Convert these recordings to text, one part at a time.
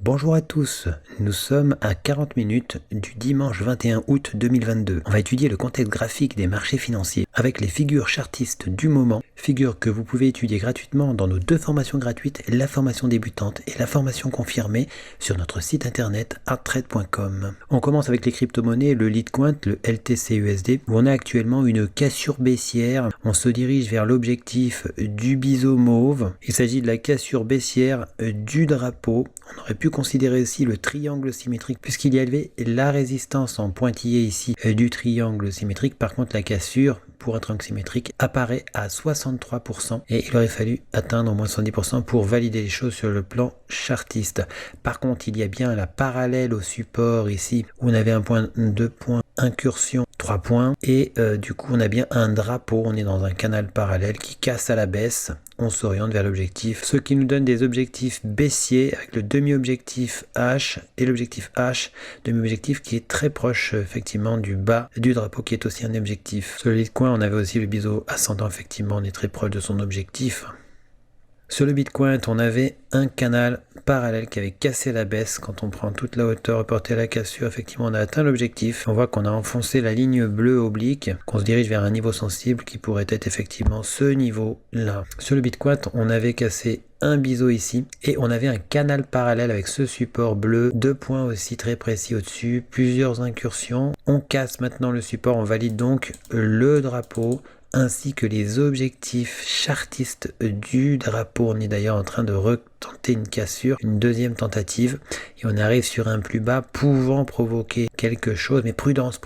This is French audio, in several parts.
Bonjour à tous, nous sommes à 40 minutes du dimanche 21 août 2022. On va étudier le contexte graphique des marchés financiers avec les figures chartistes du moment, figures que vous pouvez étudier gratuitement dans nos deux formations gratuites, la formation débutante et la formation confirmée sur notre site internet arttrade.com. On commence avec les crypto-monnaies, le Litecoin, le LTC-USD, où on a actuellement une cassure baissière. On se dirige vers l'objectif du biseau mauve. Il s'agit de la cassure baissière du drapeau. On aurait pu considérer aussi le triangle symétrique puisqu'il y avait la résistance en pointillé ici du triangle symétrique. Par contre, la cassure pour un triangle symétrique apparaît à 63% et il aurait fallu atteindre au moins 70% pour valider les choses sur le plan chartiste. Par contre, il y a bien la parallèle au support ici où on avait un point, 2 points, incursion, 3 points et du coup on a bien un drapeau, on est dans un canal parallèle qui casse à la baisse. On s'oriente vers l'objectif, ce qui nous donne des objectifs baissiers avec le demi-objectif H et l'objectif H, demi-objectif qui est très proche effectivement du bas du drapeau qui est aussi un objectif. Sur le Litecoin, on avait aussi le biseau ascendant, effectivement on est très proche de son objectif. Sur le Bitcoin, on avait un canal parallèle qui avait cassé la baisse. Quand on prend toute la hauteur reportée à la cassure, effectivement, on a atteint l'objectif. On voit qu'on a enfoncé la ligne bleue oblique, qu'on se dirige vers un niveau sensible qui pourrait être effectivement ce niveau-là. Sur le Bitcoin, on avait cassé un biseau ici et on avait un canal parallèle avec ce support bleu, 2 points aussi très précis au-dessus, plusieurs incursions. On casse maintenant le support, on valide donc le drapeau ainsi que les objectifs chartistes du drapeau. On est d'ailleurs en train de retenter une cassure, une deuxième tentative, et on arrive sur un plus bas pouvant provoquer quelque chose, mais prudence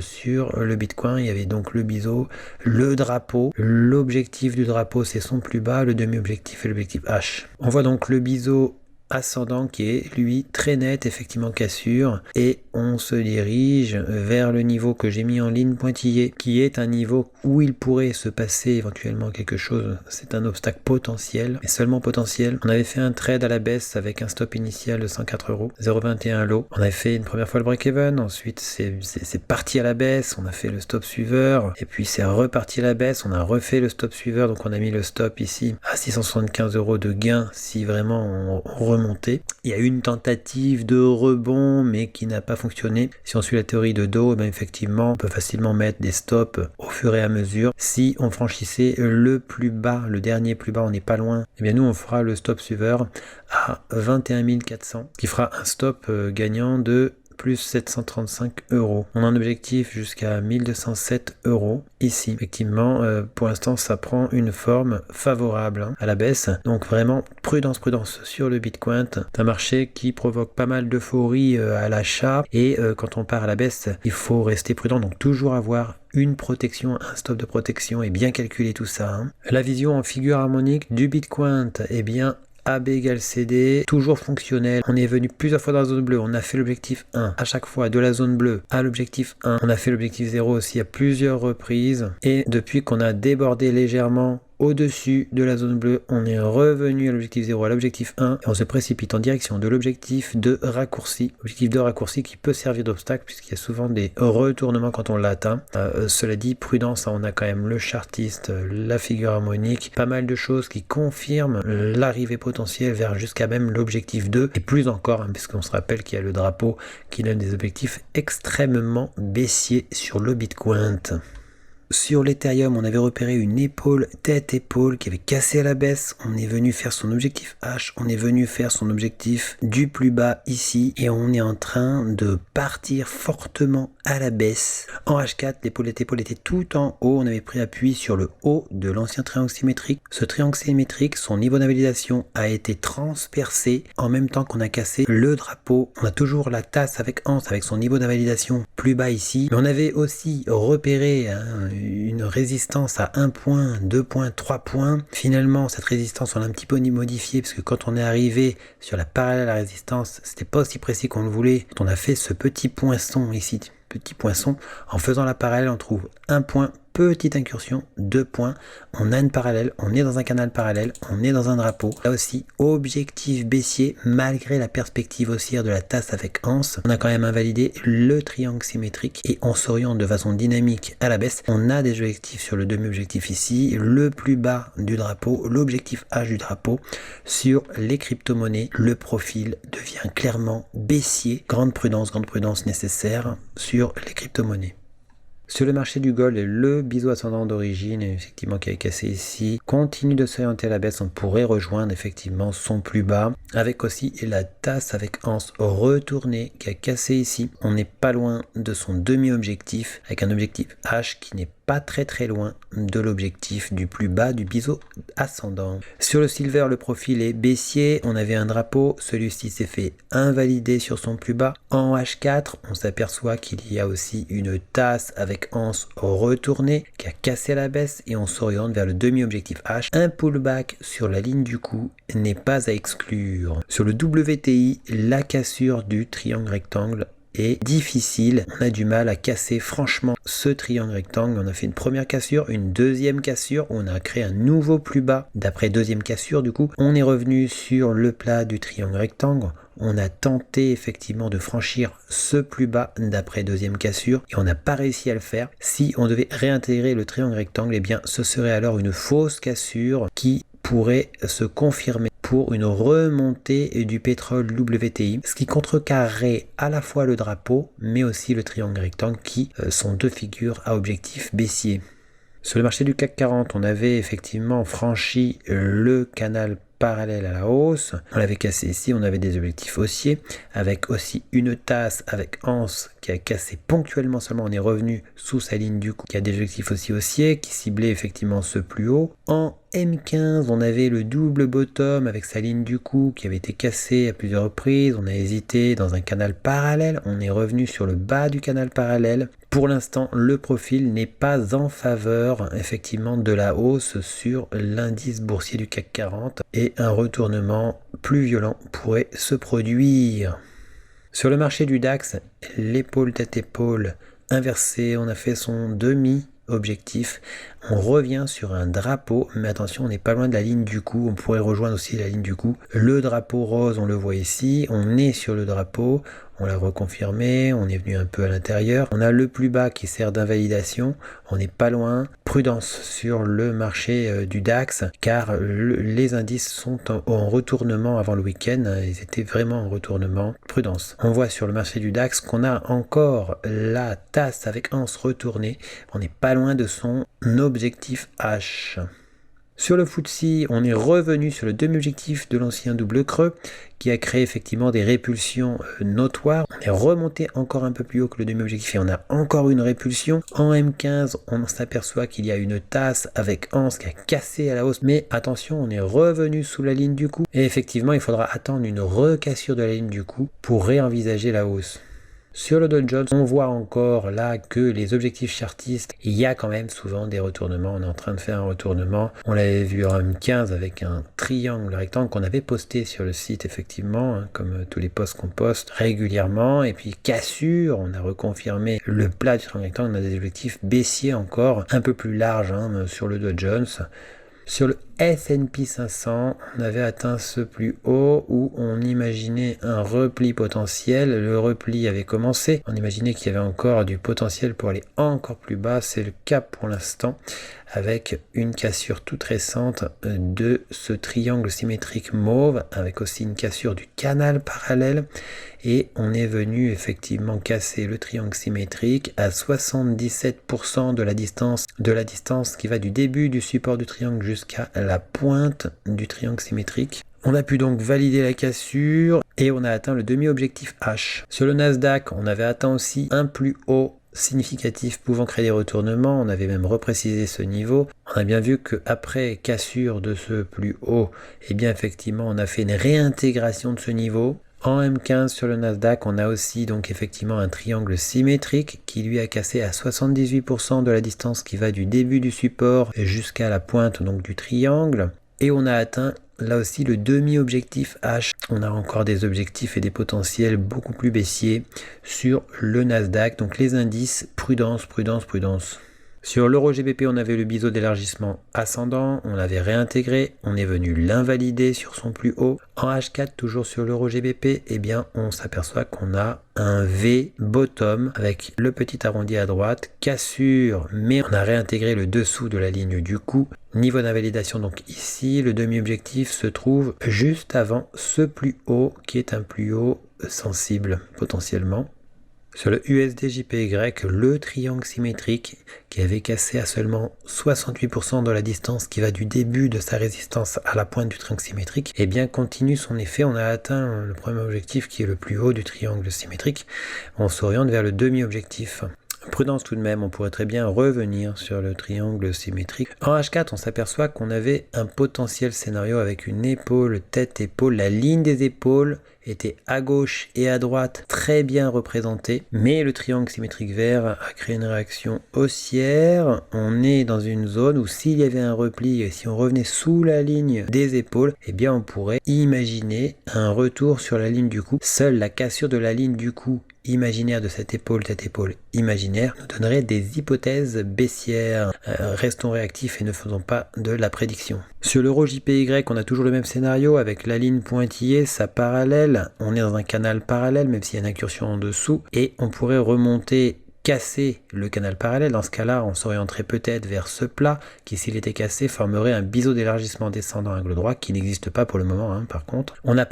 sur le Bitcoin. Il y avait donc le biseau, le drapeau, l'objectif du drapeau c'est son plus bas, le demi-objectif et l'objectif H. On voit donc le biseau ascendant qui est lui très net, effectivement cassure, et on se dirige vers le niveau que j'ai mis en ligne pointillée qui est un niveau où il pourrait se passer éventuellement quelque chose. C'est un obstacle potentiel, mais seulement potentiel. On avait fait un trade à la baisse avec un stop initial de 104 €, 0,21 lot. On avait fait une première fois le break-even, ensuite c'est parti à la baisse, on a fait le stop suiveur et puis c'est reparti à la baisse, on a refait le stop suiveur, donc on a mis le stop ici à 675 € de gain si vraiment on remonter. Il y a eu une tentative de rebond mais qui n'a pas fonctionné. Si on suit la théorie de Dow, ben effectivement on peut facilement mettre des stops au fur et à mesure. Si on franchissait le plus bas, le dernier plus bas, on n'est pas loin, et bien nous on fera le stop suiveur à 21 400 qui fera un stop gagnant de plus 735 €. On a un objectif jusqu'à 1207 € ici. Effectivement, pour l'instant, ça prend une forme favorable à la baisse. Donc vraiment, prudence sur le Bitcoin. C'est un marché qui provoque pas mal d'euphorie à l'achat. Et quand on part à la baisse, il faut rester prudent. Donc toujours avoir une protection, un stop de protection et bien calculer tout ça. La vision en figure harmonique du Bitcoin, eh bien, AB égale CD, toujours fonctionnel. On est venu plusieurs fois dans la zone bleue, on a fait l'objectif 1 à chaque fois de la zone bleue à l'objectif 1. On a fait l'objectif 0 aussi à plusieurs reprises. Et depuis qu'on a débordé légèrement au-dessus de la zone bleue, on est revenu à l'objectif 0, à l'objectif 1, et on se précipite en direction de l'objectif de raccourci. Objectif de raccourci qui peut servir d'obstacle puisqu'il y a souvent des retournements quand on l'atteint. Cela dit, prudence, on a quand même le chartiste, la figure harmonique, pas mal de choses qui confirment l'arrivée potentielle vers jusqu'à même l'objectif 2, et plus encore, puisqu'on se rappelle qu'il y a le drapeau qui donne des objectifs extrêmement baissiers sur le Bitcoin. Sur l'Ethereum, on avait repéré une épaule, tête-épaule qui avait cassé à la baisse. On est venu faire son objectif H, on est venu faire son objectif du plus bas ici et on est en train de partir fortement à la baisse. En H4, l'épaule était tout en haut. On avait pris appui sur le haut de l'ancien triangle symétrique. Ce triangle symétrique, son niveau d'invalidation a été transpercé en même temps qu'on a cassé le drapeau. On a toujours la tasse avec anse avec son niveau d'invalidation plus bas ici. Mais on avait aussi repéré une résistance à 1 point, 2 points, 3 points. Finalement, cette résistance, on l'a un petit peu modifiée parce que quand on est arrivé sur la parallèle à la résistance, c'était pas aussi précis qu'on le voulait. On a fait ce petit poinçon ici, petit poinçon. En faisant la parallèle, on trouve un point petite incursion, 2 points, on a une parallèle, on est dans un canal parallèle, on est dans un drapeau. Là aussi, objectif baissier, malgré la perspective haussière de la tasse avec anse, on a quand même invalidé le triangle symétrique et on s'oriente de façon dynamique à la baisse. On a des objectifs sur le demi-objectif ici, le plus bas du drapeau, l'objectif H du drapeau. Sur les crypto-monnaies, le profil devient clairement baissier. Grande prudence nécessaire sur les crypto-monnaies. Sur le marché du gold, le biseau ascendant d'origine, effectivement qui est cassé ici, continue de s'orienter à la baisse. On pourrait rejoindre effectivement son plus bas, avec aussi la tasse avec anse retournée qui a cassé ici. On n'est pas loin de son demi-objectif, avec un objectif H qui n'est pas très loin de l'objectif du plus bas du biseau ascendant. Sur le silver, le profil est baissier. On avait un drapeau, celui-ci s'est fait invalider sur son plus bas. En H4, on s'aperçoit qu'il y a aussi une tasse avec anse retournée qui a cassé la baisse et on s'oriente vers le demi-objectif H. Un pullback sur la ligne du coup n'est pas à exclure. Sur le WTI, la cassure du triangle rectangle est difficile. On a du mal à casser franchement ce triangle rectangle. On a fait une première cassure, une deuxième cassure, on a créé un nouveau plus bas d'après deuxième cassure. Du coup, on est revenu sur le plat du triangle rectangle. On a tenté effectivement de franchir ce plus bas d'après deuxième cassure et on n'a pas réussi à le faire. Si on devait réintégrer le triangle rectangle, eh bien ce serait alors une fausse cassure qui pourrait se confirmer pour une remontée du pétrole WTI, ce qui contrecarrerait à la fois le drapeau mais aussi le triangle rectangle qui sont deux figures à objectif baissier. Sur le marché du CAC 40, on avait effectivement franchi le canal parallèle à la hausse. On l'avait cassé ici, on avait des objectifs haussiers avec aussi une tasse avec anse qui a cassé ponctuellement seulement. On est revenu sous sa ligne du coup qui a des objectifs aussi haussiers qui ciblaient effectivement ce plus haut. En M15, on avait le double bottom avec sa ligne du coup qui avait été cassée à plusieurs reprises. On a hésité dans un canal parallèle. On est revenu sur le bas du canal parallèle. Pour l'instant, le profil n'est pas en faveur effectivement de la hausse sur l'indice boursier du CAC 40 et un retournement plus violent pourrait se produire. Sur le marché du DAX, l'épaule tête épaule inversée, on a fait son demi-objectif. On revient sur un drapeau, mais attention, on n'est pas loin de la ligne du coup. On pourrait rejoindre aussi la ligne du coup. Le drapeau rose, on le voit ici. On est sur le drapeau. On l'a reconfirmé, on est venu un peu à l'intérieur. On a le plus bas qui sert d'invalidation. On n'est pas loin. Prudence sur le marché du DAX, car les indices sont en retournement avant le week-end. Ils étaient vraiment en retournement. Prudence. On voit sur le marché du DAX qu'on a encore la tasse avec anse retournée. On n'est pas loin de son objectif H. Sur le FTSE, on est revenu sur le demi-objectif de l'ancien double creux qui a créé effectivement des répulsions notoires. On est remonté encore un peu plus haut que le demi-objectif et on a encore une répulsion. En M15, on s'aperçoit qu'il y a une tasse avec anse qui a cassé à la hausse. Mais attention, on est revenu sous la ligne du coup. Et effectivement, il faudra attendre une recassure de la ligne du coup pour réenvisager la hausse. Sur le Dow Jones, on voit encore là que les objectifs chartistes, il y a quand même souvent des retournements. On est en train de faire un retournement. On l'avait vu en M15 avec un triangle rectangle qu'on avait posté sur le site effectivement, comme tous les posts qu'on poste régulièrement. Et puis cassure, on a reconfirmé le plat du triangle rectangle. On a des objectifs baissiers encore, un peu plus larges sur le Dow Jones. Sur le S&P 500, on avait atteint ce plus haut où on imaginait un repli potentiel. Le repli avait commencé. On imaginait qu'il y avait encore du potentiel pour aller encore plus bas. C'est le cas pour l'instant avec une cassure toute récente de ce triangle symétrique mauve avec aussi une cassure du canal parallèle. Et on est venu effectivement casser le triangle symétrique à 77% de la distance qui va du début du support du triangle jusqu'à la pointe du triangle symétrique. On a pu donc valider la cassure et on a atteint le demi-objectif H. Sur le Nasdaq, on avait atteint aussi un plus haut significatif pouvant créer des retournements. On avait même reprécisé ce niveau. On a bien vu qu'après cassure de ce plus haut, eh bien effectivement on a fait une réintégration de ce niveau. En M15 sur le Nasdaq, on a aussi donc effectivement un triangle symétrique qui lui a cassé à 78% de la distance qui va du début du support jusqu'à la pointe donc du triangle. Et on a atteint là aussi le demi-objectif H. On a encore des objectifs et des potentiels beaucoup plus baissiers sur le Nasdaq. Donc les indices, prudence. Sur l'euro GBP, on avait le biseau d'élargissement ascendant, on l'avait réintégré, on est venu l'invalider sur son plus haut. En H4, toujours sur l'euro GBP, eh bien, on s'aperçoit qu'on a un V bottom avec le petit arrondi à droite, cassure, mais on a réintégré le dessous de la ligne du coup. Niveau d'invalidation, donc ici, le demi-objectif se trouve juste avant ce plus haut, qui est un plus haut sensible potentiellement. Sur le USD/JPY, le triangle symétrique qui avait cassé à seulement 68% de la distance qui va du début de sa résistance à la pointe du triangle symétrique, eh bien continue son effet. On a atteint le premier objectif qui est le plus haut du triangle symétrique. On s'oriente vers le demi-objectif. Prudence tout de même, on pourrait très bien revenir sur le triangle symétrique. En H4, on s'aperçoit qu'on avait un potentiel scénario avec une épaule, tête-épaule. La ligne des épaules était à gauche et à droite très bien représentée, mais le triangle symétrique vert a créé une réaction haussière. On est dans une zone où s'il y avait un repli, et si on revenait sous la ligne des épaules, eh bien on pourrait imaginer un retour sur la ligne du cou. Seule la cassure de la ligne du cou imaginaire de cette épaule, tête-épaule imaginaire, nous donnerait des hypothèses baissières. Restons réactifs et ne faisons pas de la prédiction. Sur l'euro JPY, on a toujours le même scénario avec la ligne pointillée, sa parallèle. On est dans un canal parallèle, même s'il y a une incursion en dessous, et on pourrait remonter, casser le canal parallèle. Dans ce cas-là, on s'orienterait peut-être vers ce plat qui, s'il était cassé, formerait un biseau d'élargissement descendant angle droit qui n'existe pas pour le moment. Par contre, on a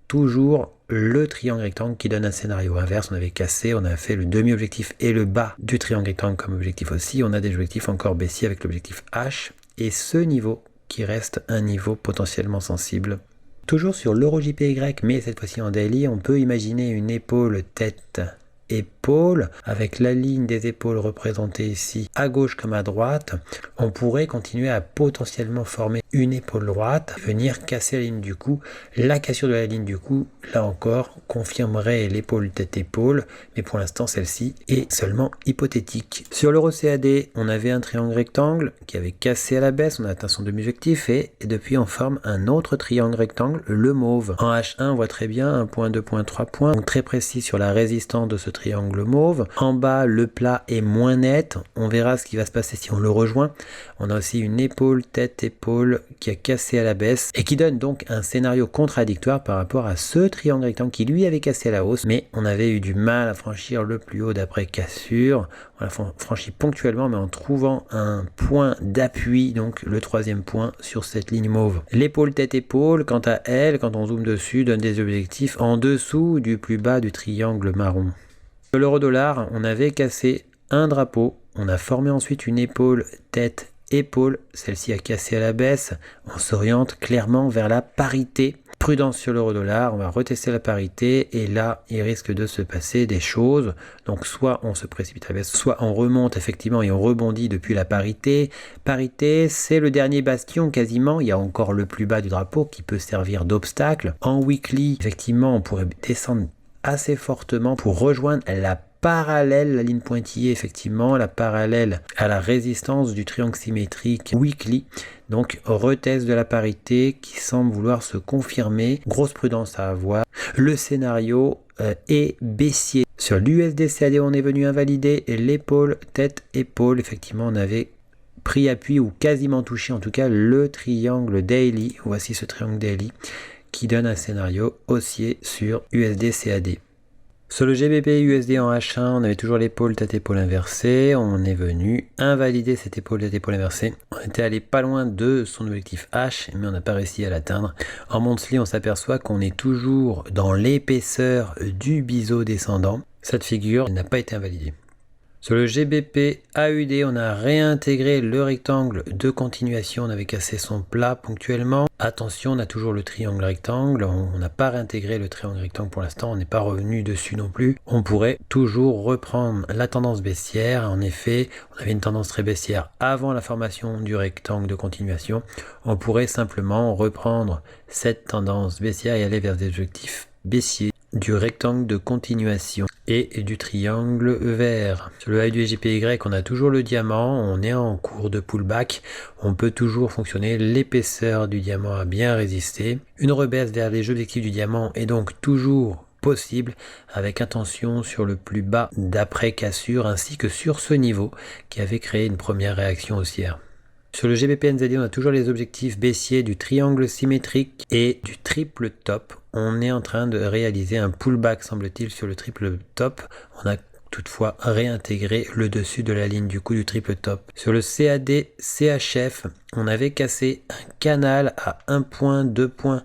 toujours le triangle rectangle qui donne un scénario inverse. On avait cassé, on a fait le demi-objectif et le bas du triangle rectangle comme objectif aussi. On a des objectifs encore baissiers avec l'objectif H et ce niveau qui reste un niveau potentiellement sensible. Toujours sur l'euro JPY, mais cette fois-ci en daily, on peut imaginer une épaule tête épaule avec la ligne des épaules représentée ici à gauche comme à droite. On pourrait continuer à potentiellement former une épaule droite, venir casser la ligne du cou. La cassure de la ligne du cou, là encore, confirmerait l'épaule tête-épaule, mais pour l'instant celle-ci est seulement hypothétique. Sur l'euro CAD, on avait un triangle rectangle qui avait cassé à la baisse, on a atteint son demi-objectif et depuis on forme un autre triangle rectangle, le mauve. En H1, on voit très bien 1 point, 2 points, 3 points, donc très précis sur la résistance de ce triangle mauve. En bas, le plat est moins net, on verra ce qui va se passer si on le rejoint. On a aussi une épaule, tête-épaule qui a cassé à la baisse et qui donne donc un scénario contradictoire par rapport à ce triangle rectangle qui lui avait cassé à la hausse, mais on avait eu du mal à franchir le plus haut d'après cassure. On l'a franchi ponctuellement, mais en trouvant un point d'appui, donc le troisième point sur cette ligne mauve. L'épaule tête-épaule, quant à elle, quand on zoome dessus, donne des objectifs en dessous du plus bas du triangle marron. Sur l'euro-dollar, on avait cassé un drapeau, on a formé ensuite une épaule tête-épaule, celle-ci a cassé à la baisse, on s'oriente clairement vers la parité. Prudence sur l'euro-dollar, on va retester la parité et là il risque de se passer des choses. Donc soit on se précipite à la baisse, soit on remonte effectivement et on rebondit depuis la parité. Parité, c'est le dernier bastion quasiment, il y a encore le plus bas du drapeau qui peut servir d'obstacle. En weekly, effectivement on pourrait descendre assez fortement pour rejoindre la parallèle, la ligne pointillée effectivement, la parallèle à la résistance du triangle symétrique weekly. Donc retest de la parité qui semble vouloir se confirmer. Grosse prudence à avoir. Le scénario est baissier. Sur l'USD-CAD, on est venu invalider l'épaule, tête-épaule. Effectivement, on avait pris appui ou quasiment touché en tout cas le triangle daily. Voici ce triangle daily qui donne un scénario haussier sur USD-CAD. Sur le GBP/USD en H1, on avait toujours l'épaule tête-épaule inversée. On est venu invalider cette épaule tête-épaule inversée. On était allé pas loin de son objectif H, mais on n'a pas réussi à l'atteindre. En monthly, on s'aperçoit qu'on est toujours dans l'épaisseur du biseau descendant. Cette figure n'a pas été invalidée. Sur le GBP/AUD, on a réintégré le rectangle de continuation. On avait cassé son plat ponctuellement. Attention, on a toujours le triangle rectangle. On n'a pas réintégré le triangle rectangle pour l'instant. On n'est pas revenu dessus non plus. On pourrait toujours reprendre la tendance baissière. En effet, on avait une tendance très baissière avant la formation du rectangle de continuation. On pourrait simplement reprendre cette tendance baissière et aller vers des objectifs baissiers du rectangle de continuation et du triangle vert. Sur le AUD/JPY, on a toujours le diamant, on est en cours de pullback, on peut toujours fonctionner, l'épaisseur du diamant a bien résisté. Une rebaisse vers les objectifs du diamant est donc toujours possible, avec attention sur le plus bas d'après cassure ainsi que sur ce niveau qui avait créé une première réaction haussière. Sur le GBP/NZD, on a toujours les objectifs baissiers du triangle symétrique et du triple top. On est en train de réaliser un pullback, semble-t-il, sur le triple top. On a toutefois réintégré le dessus de la ligne du coup du triple top. Sur le CAD CHF, on avait cassé un canal à 1 point, 2 points,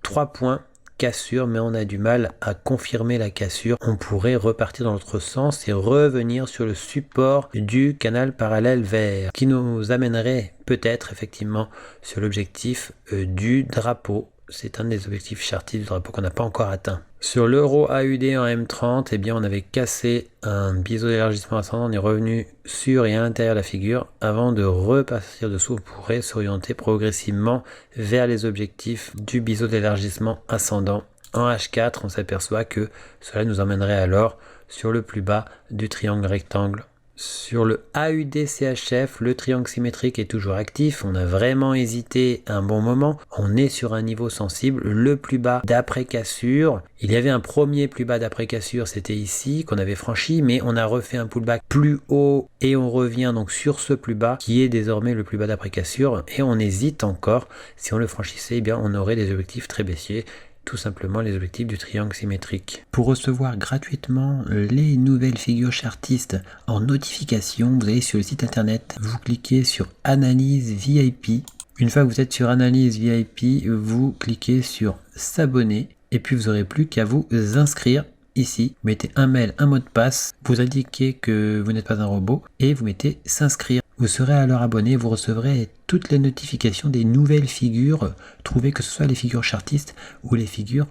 3 points. Cassure, mais on a du mal à confirmer la cassure. On pourrait repartir dans l'autre sens et revenir sur le support du canal parallèle vert qui nous amènerait peut-être effectivement sur l'objectif du drapeau. C'est un des objectifs chartistes du drapeau qu'on n'a pas encore atteint. Sur l'euro AUD en M30, eh bien on avait cassé un biseau d'élargissement ascendant, on est revenu sur et à l'intérieur de la figure. Avant de repartir dessous, on pourrait s'orienter progressivement vers les objectifs du biseau d'élargissement ascendant. En H4, on s'aperçoit que cela nous emmènerait alors sur le plus bas du triangle rectangle. Sur le AUD-CHF, le triangle symétrique est toujours actif. On a vraiment hésité un bon moment. On est sur un niveau sensible, le plus bas d'après cassure. Il y avait un premier plus bas d'après cassure, c'était ici, qu'on avait franchi, mais on a refait un pullback plus haut et on revient donc sur ce plus bas qui est désormais le plus bas d'après cassure. Et on hésite encore. Si on le franchissait, eh bien, on aurait des objectifs très baissiers. Tout simplement les objectifs du triangle symétrique. Pour recevoir gratuitement les nouvelles figures chartistes en notification, vous allez sur le site internet, vous cliquez sur Analyse VIP. Une fois que vous êtes sur Analyse VIP, vous cliquez sur S'abonner et puis vous n'aurez plus qu'à vous inscrire. Ici, vous mettez un mail, un mot de passe, vous indiquez que vous n'êtes pas un robot et vous mettez s'inscrire. Vous serez alors abonné, vous recevrez toutes les notifications des nouvelles figures trouvées, que ce soit les figures chartistes ou les figures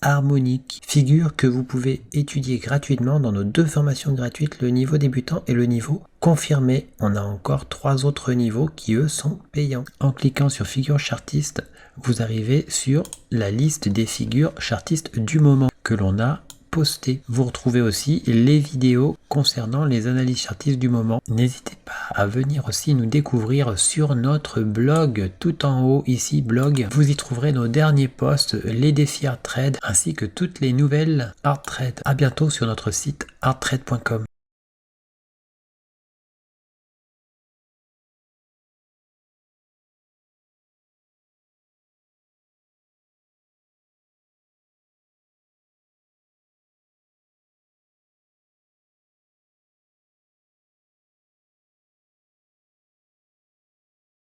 harmoniques. Figures que vous pouvez étudier gratuitement dans nos 2 formations gratuites, le niveau débutant et le niveau confirmé. On a encore 3 autres niveaux qui eux sont payants. En cliquant sur figures chartistes, vous arrivez sur la liste des figures chartistes du moment que l'on a posté. Vous retrouvez aussi les vidéos concernant les analyses chartistes du moment. N'hésitez pas à venir aussi nous découvrir sur notre blog, tout en haut ici, blog. Vous y trouverez nos derniers posts, les défis Hard Trade, ainsi que toutes les nouvelles Hard Trade. À bientôt sur notre site hardtrade.com.